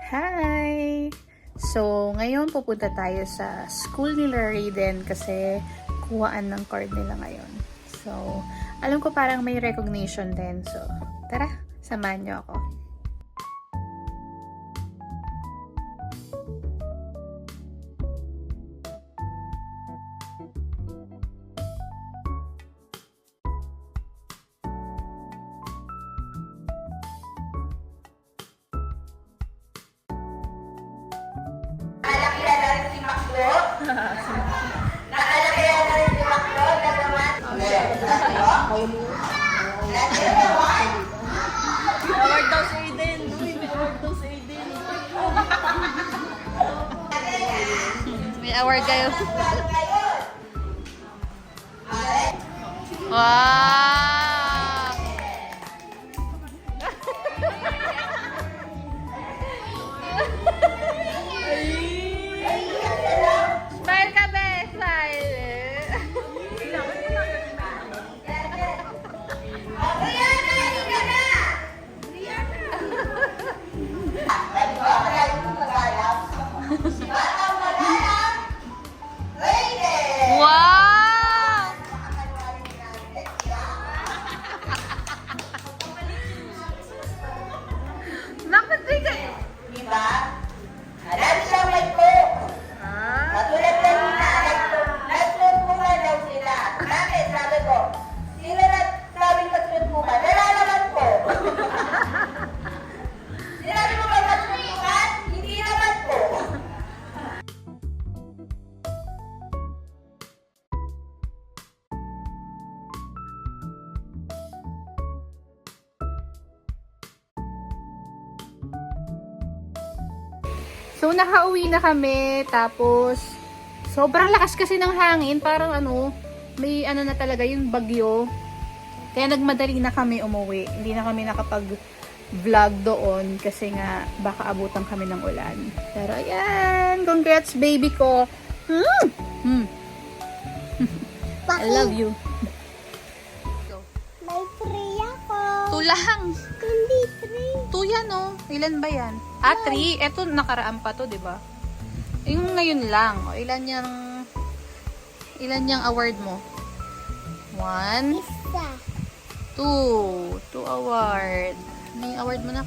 Hi! So, ngayon pupunta tayo sa school nila Raiden kasi kuhaan ng card nila ngayon. So, alam ko parang may recognition din. So, tara, samahan niyo ako. Award daw si Aiden. Uy, may award daw si Aiden. May award kayo. Wow! Smile ka, be! Smile! Wow! Nakapagay! Diba? Marami siyang light po. Katulad ng nag-float po nga daw sila. Bakit? Sabi ko, sila sabing nag-float po ka? Nalalaman po. Sinabi mo ba nag-float po ka? Hindi naman po. So, nakauwi na kami. Tapos, sobrang lakas kasi ng hangin. Parang may na talaga yung bagyo. Kaya nagmadali na kami umuwi. Hindi na kami nakapag-vlog doon kasi nga baka abutan kami ng ulan. Pero ayan, congrats baby ko. I love you. May free ako. Tulang. Hindi free. Yan Ilan ba yan? 3. Eto nakaraan pa to, 'di ba? Yung ngayon lang. O, ilan yung award mo? 1, Isa. 2 award. Ano yung award mo na?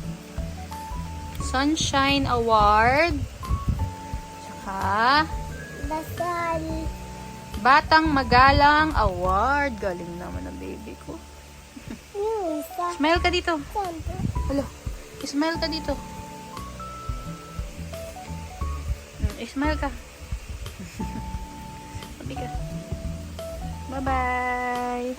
Sunshine Award. Tsaka Dasal. Batang Magalang Award. Galing naman ang baby ko. Yung isa. Smile ka dito. Siyempre. Hello. Smile ka dito. Smile ka. Sabi ka. Bye-bye.